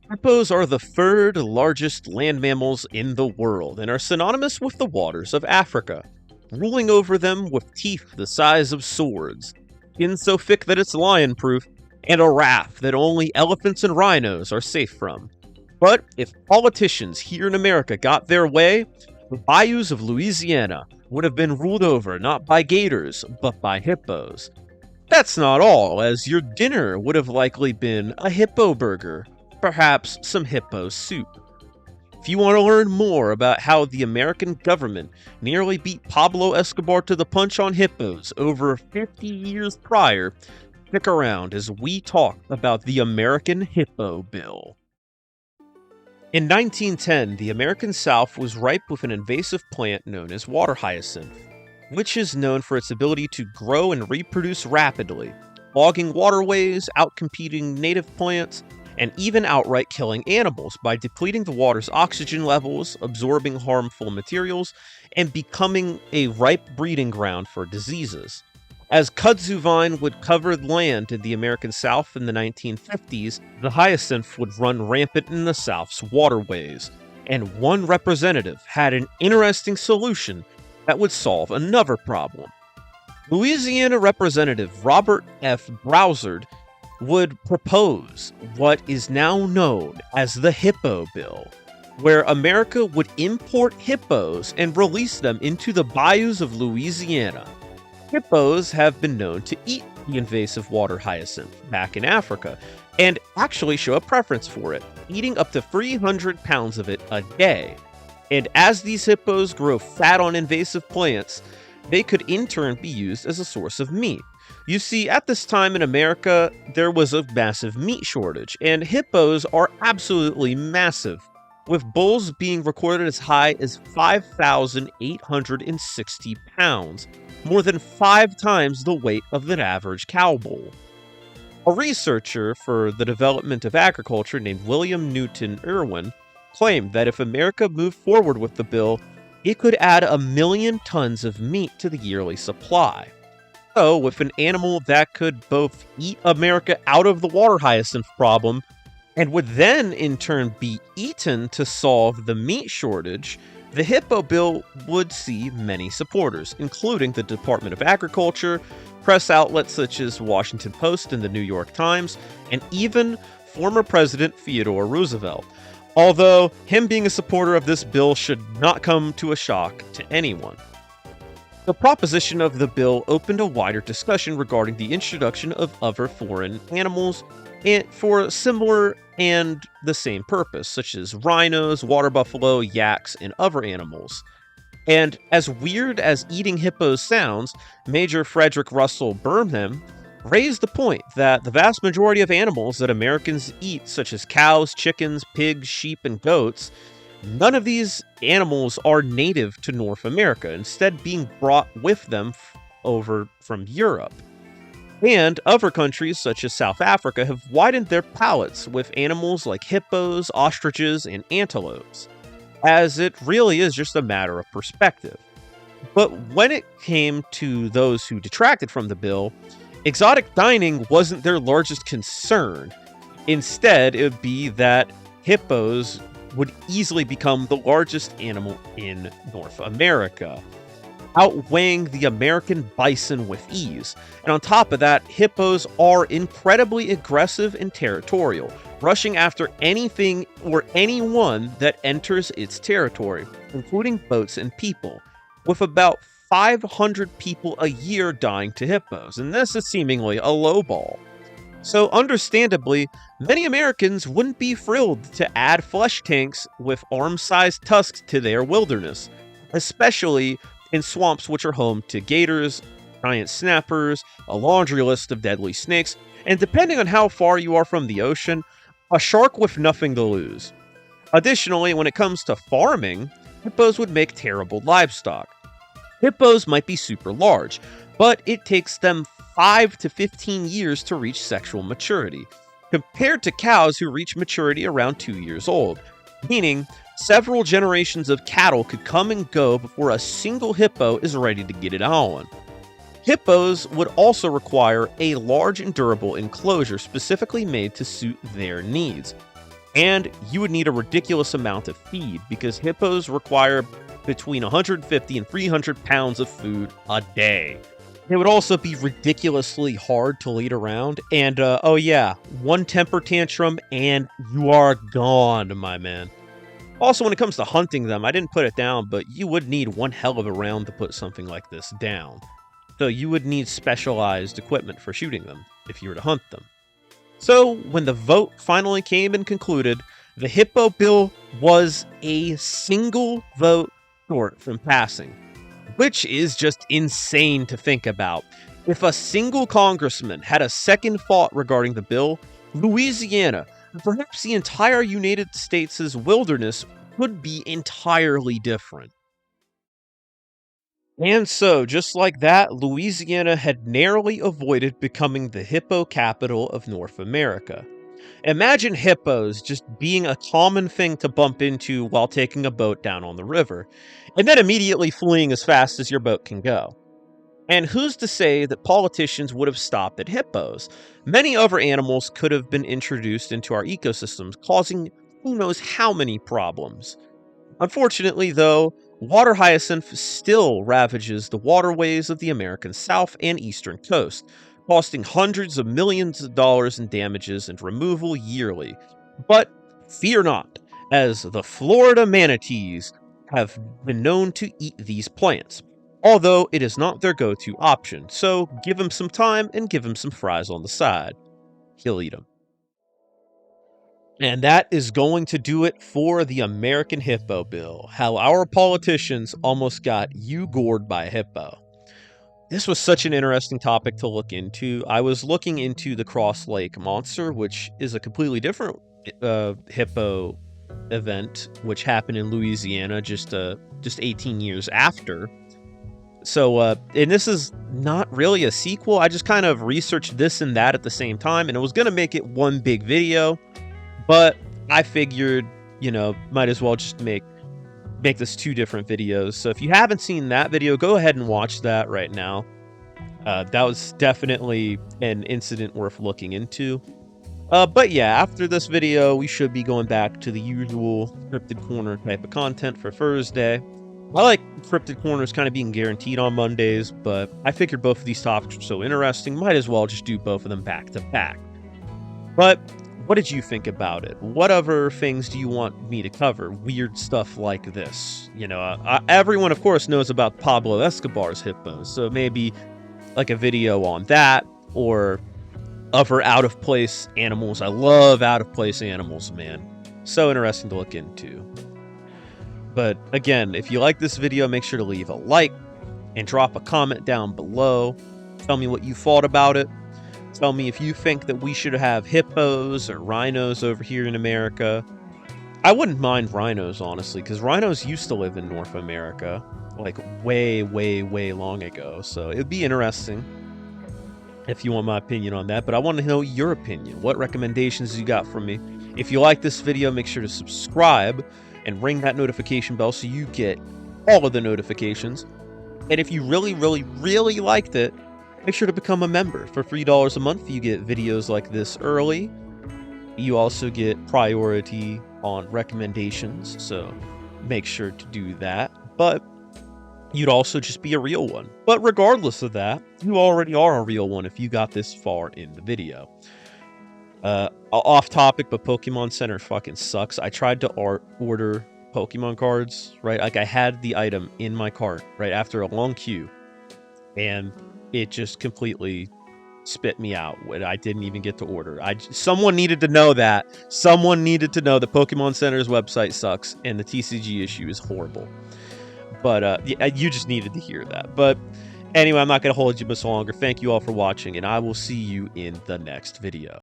Hippos are the third largest land mammals in the world and are synonymous with the waters of Africa, ruling over them with teeth the size of swords, skin so thick that it's lion-proof, and a wrath that only elephants and rhinos are safe from. But if politicians here in America got their way, the Bayous of Louisiana would have been ruled over not by gators, but by hippos. That's not all, as your dinner would have likely been a hippo burger, perhaps some hippo soup. If you want to learn more about how the American government nearly beat Pablo Escobar to the punch on hippos over 50 years prior, stick around as we talk about the American Hippo Bill. In 1910, the American South was ripe with an invasive plant known as water hyacinth, which is known for its ability to grow and reproduce rapidly, clogging waterways, outcompeting native plants, and even outright killing animals by depleting the water's oxygen levels, absorbing harmful materials, and becoming a ripe breeding ground for diseases. As kudzu vine would cover land in the American South in the 1950s, the hyacinth would run rampant in the South's waterways, and one representative had an interesting solution that would solve another problem. Louisiana Representative Robert F. Browsard would propose what is now known as the Hippo Bill, where America would import hippos and release them into the bayous of Louisiana. Hippos have been known to eat the invasive water hyacinth back in Africa, and actually show a preference for it, eating up to 300 pounds of it a day. And as these hippos grow fat on invasive plants, they could in turn be used as a source of meat. You see, at this time in America, there was a massive meat shortage, and hippos are absolutely massive, with bulls being recorded as high as 5,860 pounds, more than 5 times the weight of an average cow bull. A researcher for the development of agriculture named William Newton Irwin claimed that if America moved forward with the bill, it could add 1 million tons of meat to the yearly supply. So, with an animal that could both eat America out of the water hyacinth problem and would then in turn be eaten to solve the meat shortage, the Hippo Bill would see many supporters, including the Department of Agriculture, press outlets such as Washington Post and the New York Times, and even former President Theodore Roosevelt. Although, him being a supporter of this bill should not come to a shock to anyone. The proposition of the bill opened a wider discussion regarding the introduction of other foreign animals for similar and the same purpose, such as rhinos, water buffalo, yaks, and other animals. And as weird as eating hippos sounds, Major Frederick Russell Burnham raised the point that the vast majority of animals that Americans eat, such as cows, chickens, pigs, sheep, and goats, none of these animals are native to North America, instead being brought with them over from Europe. And other countries, such as South Africa, have widened their palates with animals like hippos, ostriches, and antelopes, as it really is just a matter of perspective. But when it came to those who detracted from the bill, exotic dining wasn't their largest concern. Instead, it would be that hippos would easily become the largest animal in North America, outweighing the American bison with ease. And on top of that, hippos are incredibly aggressive and territorial, rushing after anything or anyone that enters its territory, including boats and people, with about 500 people a year dying to hippos, and this is seemingly a lowball. So understandably, many Americans wouldn't be thrilled to add flesh tanks with arm-sized tusks to their wilderness, especially in swamps which are home to gators, giant snappers, a laundry list of deadly snakes, and depending on how far you are from the ocean, a shark with nothing to lose. Additionally, when it comes to farming, hippos would make terrible livestock. Hippos might be super large, but it takes them 5 to 15 years to reach sexual maturity, compared to cows who reach maturity around 2 years old, meaning several generations of cattle could come and go before a single hippo is ready to get it on. Hippos would also require a large and durable enclosure specifically made to suit their needs. And you would need a ridiculous amount of feed because hippos require between 150 and 300 pounds of food a day. They would also be ridiculously hard to lead around. And, oh yeah, one temper tantrum and you are gone, my man. Also, when it comes to hunting them, I didn't put it down, but you would need one hell of a round to put something like this down. So you would need specialized equipment for shooting them if you were to hunt them. So, when the vote finally came and concluded, the Hippo bill was a single vote short from passing, which is just insane to think about. If a single congressman had a second thought regarding the bill, Louisiana, and perhaps the entire United States' wilderness, would be entirely different. And so, just like that, Louisiana had narrowly avoided becoming the hippo capital of North America. Imagine hippos just being a common thing to bump into while taking a boat down on the river, and then immediately fleeing as fast as your boat can go. And who's to say that politicians would have stopped at hippos? Many other animals could have been introduced into our ecosystems, causing who knows how many problems. Unfortunately, though, water hyacinth still ravages the waterways of the American South and Eastern coast, costing hundreds of millions of dollars in damages and removal yearly. But fear not, as the Florida manatees have been known to eat these plants, although it is not their go-to option, so give him some time and give him some fries on the side. He'll eat them. And that is going to do it for the American Hippo Bill. How our politicians almost got you gored by a hippo. This was such an interesting topic to look into. I was looking into the Cross Lake Monster, which is a completely different hippo event, which happened in Louisiana just 18 years after. So, and this is not really a sequel. I just kind of researched this and that at the same time, and it was going to make it one big video. But I figured, might as well just make this two different videos. So if you haven't seen that video, go ahead and watch that right now. That was definitely an incident worth looking into. But yeah, after this video, we should be going back to the usual Cryptid Corner type of content for Thursday. I like Cryptid Corners kind of being guaranteed on Mondays, but I figured both of these topics were so interesting, might as well just do both of them back to back. But what did you think about it? What other things do you want me to cover? Weird stuff like this. Everyone, of course, knows about Pablo Escobar's hippos, so maybe like a video on that, or other out-of-place animals. I love out-of-place animals, man. So interesting to look into. But again, if you like this video, make sure to leave a like and drop a comment down below. Tell me what you thought about it. Tell me if you think that we should have hippos or rhinos over here in America. I wouldn't mind rhinos, honestly, because rhinos used to live in North America, like way, way, way long ago. So it would be interesting if you want my opinion on that. But I want to know your opinion. What recommendations you got from me? If you like this video, make sure to subscribe and ring that notification bell so you get all of the notifications. And if you really, really, really liked it, make sure to become a member. For $3 a month, you get videos like this early. You also get priority on recommendations, so make sure to do that. But you'd also just be a real one. But regardless of that, you already are a real one if you got this far in the video. Off topic, but Pokemon Center fucking sucks. I tried to order Pokemon cards, right? Like, I had the item in my cart, right, after a long queue. And it just completely spit me out when I didn't even get to order. Someone needed to know that. Someone needed to know that Pokemon Center's website sucks and the TCG issue is horrible. But yeah, you just needed to hear that. But anyway, I'm not going to hold you much longer. Thank you all for watching, and I will see you in the next video.